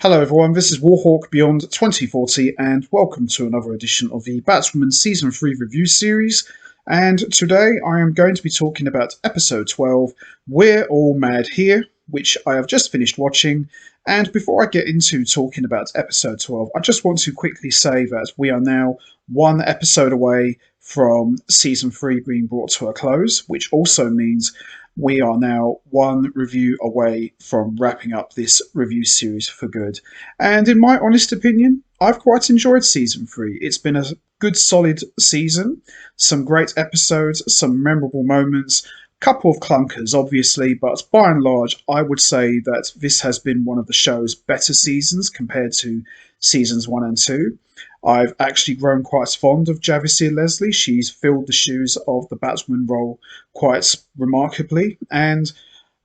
Hello everyone, this is Warhawk Beyond 2040 and welcome to another edition of the Batwoman Season 3 review series. And today I am going to be talking about episode 12, We're All Mad Here, which I have just finished watching. And before I get into talking about episode 12, I just want to quickly say that we are now one episode away from season 3 being brought to a close, which also means we are now one review away from wrapping up this review series for good. And in my honest opinion, I've quite enjoyed season 3. It's been a good solid season, some great episodes, some memorable moments, couple of clunkers obviously, but by and large I would say that this has been one of the show's better seasons compared to seasons 1 and 2. I've actually grown quite fond of Javicia Leslie. She's filled the shoes of the Batwoman role quite remarkably. And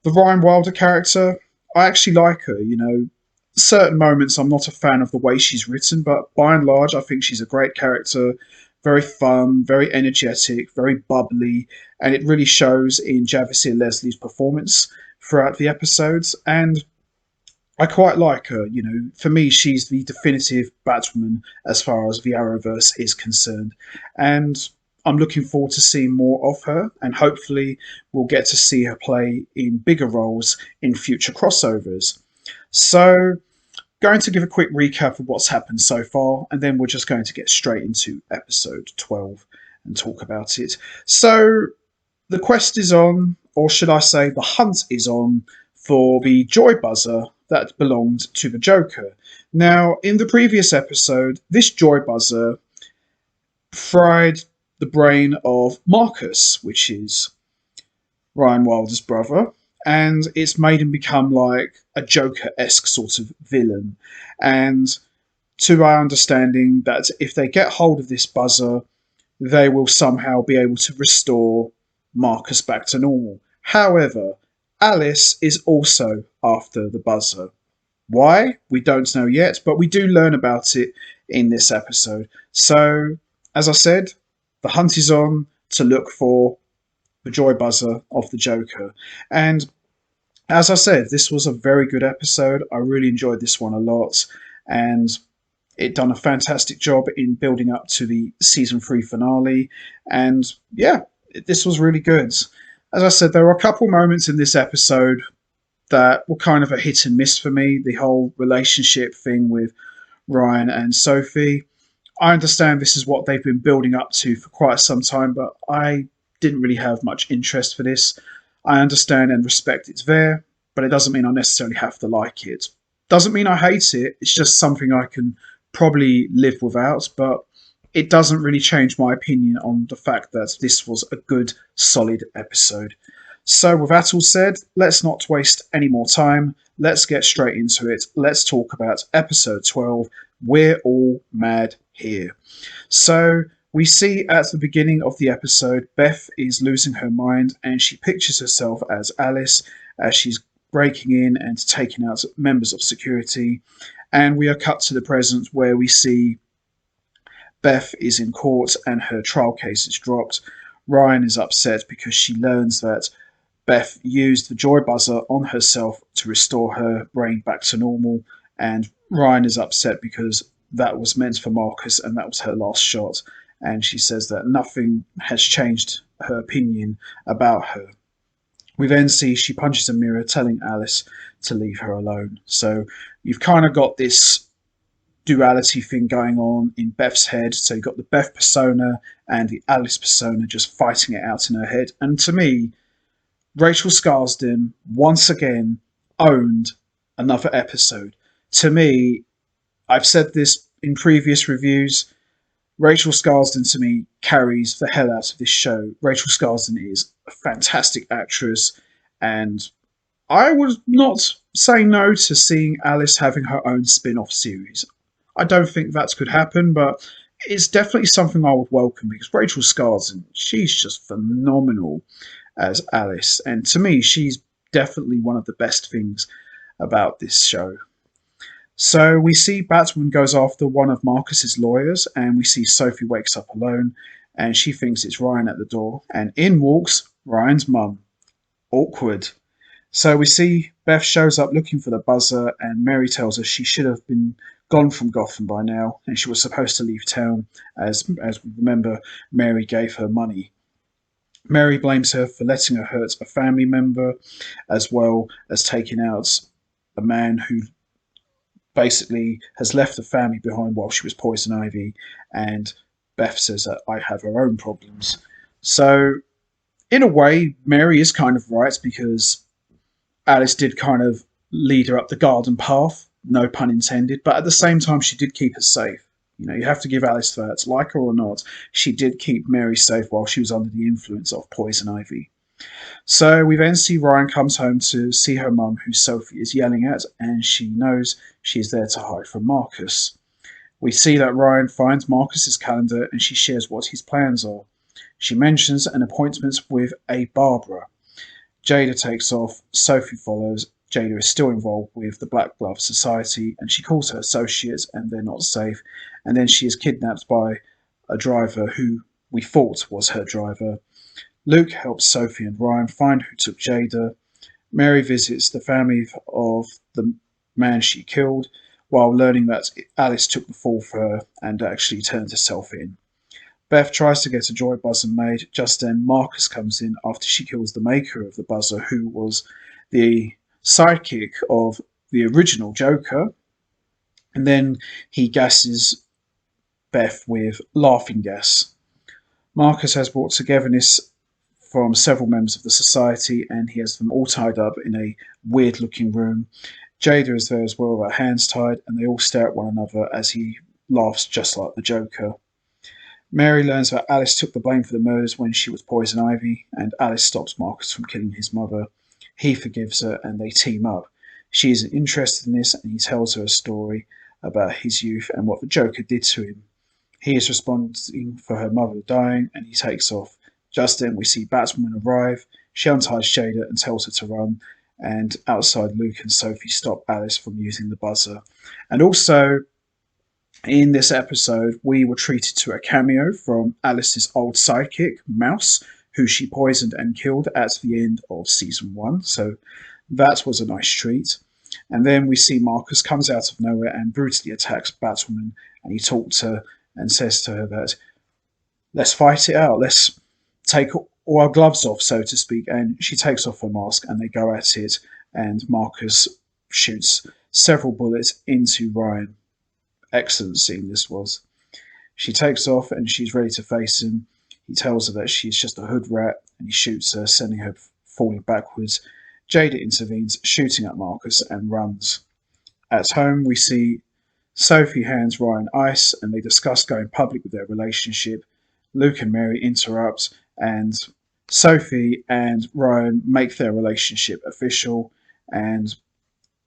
the Ryan Wilder character, I actually like her. You know, certain moments I'm not a fan of the way she's written, but by and large I think she's a great character. Very fun, very energetic, very bubbly, and it really shows in Javicia Leslie's performance throughout the episodes. And I quite like her. You know, for me, she's the definitive Batwoman as far as the Arrowverse is concerned. And I'm looking forward to seeing more of her, and hopefully we'll get to see her play in bigger roles in future crossovers. So, going to give a quick recap of what's happened so far, and then we're just going to get straight into episode 12 and talk about it. So, the quest is on, or should I say, the hunt is on for the Joy Buzzer that belonged to the Joker. Now, in the previous episode, this Joy Buzzer fried the brain of Marcus, which is Ryan Wilder's brother, and it's made him become like a Joker-esque sort of villain. And to our understanding, that if they get hold of this buzzer, they will somehow be able to restore Marcus back to normal. However, Alice is also after the buzzer. Why? We don't know yet, but we do learn about it in this episode. So, as I said, the hunt is on to look for the Joy Buzzer of the Joker. And as I said, this was a very good episode. I really enjoyed this one a lot. And it done a fantastic job in building up to the season 3 finale. And yeah, this was really good. As I said, there were a couple moments in this episode that were kind of a hit and miss for me. The whole relationship thing with Ryan and Sophie. I understand this is what they've been building up to for quite some time, but I didn't really have much interest for this. I understand and respect it's there, but it doesn't mean I necessarily have to like it. Doesn't mean I hate it. It's just something I can probably live without, but it doesn't really change my opinion on the fact that this was a good, solid episode. So with that all said, let's not waste any more time. Let's get straight into it. Let's talk about episode 12, We're All Mad Here. So we see at the beginning of the episode, Beth is losing her mind and she pictures herself as Alice as she's breaking in and taking out members of security. And we are cut to the present where we see Beth is in court and her trial case is dropped. Ryan is upset because she learns that Beth used the Joy Buzzer on herself to restore her brain back to normal, and Ryan is upset because that was meant for Marcus and that was her last shot, and she says that nothing has changed her opinion about her. We then see she punches a mirror telling Alice to leave her alone. So you've kind of got this duality thing going on in Beth's head. So you've got the Beth persona and the Alice persona just fighting it out in her head. And to me, Rachel Scarsden once again owned another episode. To me, I've said this in previous reviews, Rachel Scarsden to me carries the hell out of this show. Rachel Scarsden is a fantastic actress, and I would not say no to seeing Alice having her own spin-off series. I don't think that could happen, but it's definitely something I would welcome because Rachel Scarsden, she's just phenomenal as Alice, and to me, she's definitely one of the best things about this show. So we see Batwoman goes after one of Marcus's lawyers, and we see Sophie wakes up alone, and she thinks it's Ryan at the door, and in walks Ryan's mum. Awkward. So we see Beth shows up looking for the buzzer, and Mary tells her she should have been gone from Gotham by now, and she was supposed to leave town. As we remember, Mary gave her money. Mary blames her for letting her hurt a family member, as well as taking out a man who basically has left the family behind while she was poison ivy. And Beth says that I have her own problems. So in a way, Mary is kind of right because Alice did kind of lead her up the garden path, no pun intended, but at the same time, she did keep her safe. You know, you have to give Alice that, like her or not, she did keep Mary safe while she was under the influence of poison ivy. So we then see Ryan comes home to see her mum, who Sophie is yelling at, and she knows she is there to hide from Marcus. We see that Ryan finds Marcus's calendar and she shares what his plans are. She mentions an appointment with a Barbara. Jada takes off, Sophie follows. Jada is still involved with the Black Glove Society and she calls her associates and they're not safe. And then she is kidnapped by a driver who we thought was her driver. Luke helps Sophie and Ryan find who took Jada. Mary visits the family of the man she killed while learning that Alice took the fall for her and actually turned herself in. Beth tries to get a joy buzzer made. Just then, Marcus comes in after she kills the maker of the buzzer, who was the sidekick of the original Joker. And then he gasses Beth with laughing gas. Marcus has brought togetherness from several members of the society and he has them all tied up in a weird looking room. Jada is there as well with her hands tied and they all stare at one another as he laughs just like the Joker. Mary learns that Alice took the blame for the murders when she was poison ivy and Alice stops Marcus from killing his mother. He forgives her and they team up. She isn't interested in this and he tells her a story about his youth and what the Joker did to him. He is responding for her mother dying and he takes off. Just then we see Batwoman arrive. She unties Jada and tells her to run. And outside, Luke and Sophie stop Alice from using the buzzer. And also, in this episode, we were treated to a cameo from Alice's old sidekick, Mouse, who she poisoned and killed at the end of season 1. So that was a nice treat. And then we see Marcus comes out of nowhere and brutally attacks Batwoman. And he talks to her and says to her that, let's fight it out. Let's take all our gloves off, so to speak. And she takes off her mask and they go at it. And Marcus shoots several bullets into Ryan. Excellent scene this was. She takes off and she's ready to face him. He tells her that she's just a hood rat and he shoots her, sending her falling backwards. Jada intervenes, shooting at Marcus and runs. At home, we see Sophie hands Ryan ice and they discuss going public with their relationship. Luke and Mary interrupt and Sophie and Ryan make their relationship official and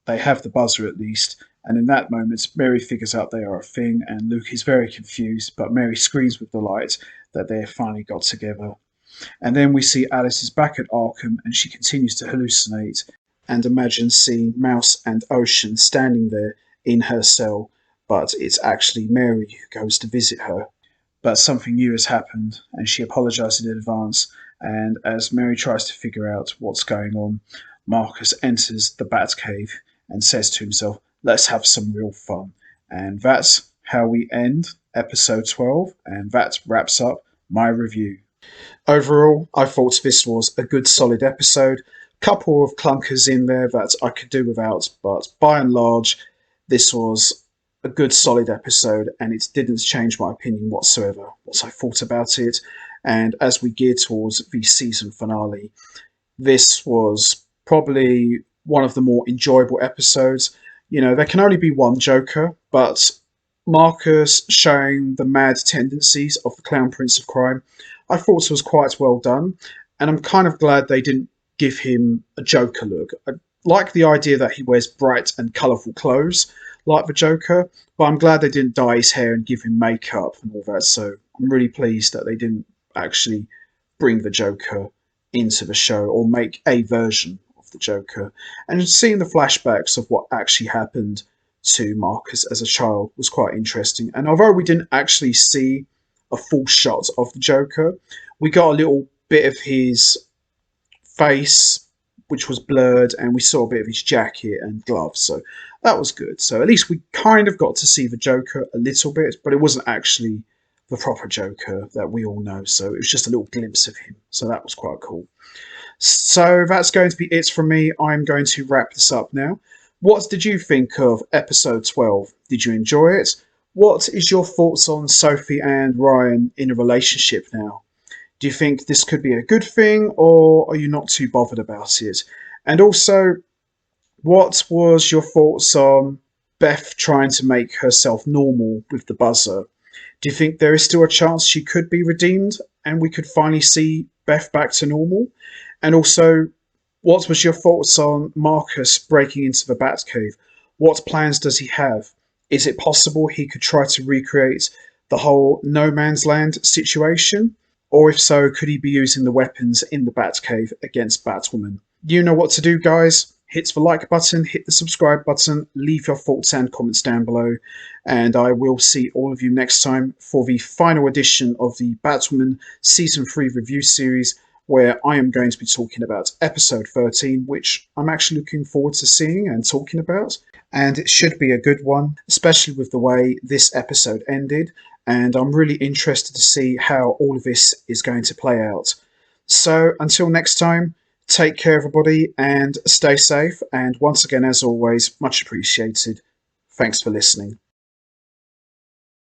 they have the buzzer at least. And in that moment, Mary figures out they are a thing and Luke is very confused, but Mary screams with delight that they have finally got together. And then we see Alice is back at Arkham and she continues to hallucinate and imagine seeing Mouse and Ocean standing there in her cell, but it's actually Mary who goes to visit her. But something new has happened and she apologizes in advance. And as Mary tries to figure out what's going on, Marcus enters the Batcave and says to himself, let's have some real fun. And that's how we end episode 12, and that wraps up my review. Overall, I thought this was a good solid episode. Couple of clunkers in there that I could do without, but by and large, this was a good solid episode and it didn't change my opinion whatsoever, what I thought about it. And as we gear towards the season finale, this was probably one of the more enjoyable episodes. You know, there can only be one Joker, but Marcus showing the mad tendencies of the Clown Prince of Crime, I thought was quite well done. And I'm kind of glad they didn't give him a Joker look. I like the idea that he wears bright and colourful clothes, like the Joker, but I'm glad they didn't dye his hair and give him makeup and all that. So I'm really pleased that they didn't actually bring the Joker into the show or make a version of the Joker. And seeing the flashbacks of what actually happened to Marcus as a child was quite interesting. And although we didn't actually see a full shot of the Joker, we got a little bit of his face which was blurred, and we saw a bit of his jacket and gloves, so that was good. So at least we kind of got to see the Joker a little bit, but it wasn't actually the proper Joker that we all know, so it was just a little glimpse of him, so that was quite cool. So that's going to be it from me. I'm going to wrap this up now. What did you think of episode 12? Did you enjoy it? What is your thoughts on Sophie and Ryan in a relationship now? Do you think this could be a good thing, or are you not too bothered about it? And also, what was your thoughts on Beth trying to make herself normal with the buzzer? Do you think there is still a chance she could be redeemed and we could finally see Beth back to normal? And also, what was your thoughts on Marcus breaking into the Batcave? What plans does he have? Is it possible he could try to recreate the whole no man's land situation? Or if so, could he be using the weapons in the Batcave against Batwoman? You know what to do, guys. Hit the like button, hit the subscribe button, leave your thoughts and comments down below, and I will see all of you next time for the final edition of the Batwoman Season 3 review series, where I am going to be talking about episode 13, which I'm actually looking forward to seeing and talking about, and it should be a good one, especially with the way this episode ended, and I'm really interested to see how all of this is going to play out. So until next time, take care, everybody, and stay safe. And once again, as always, much appreciated. Thanks for listening.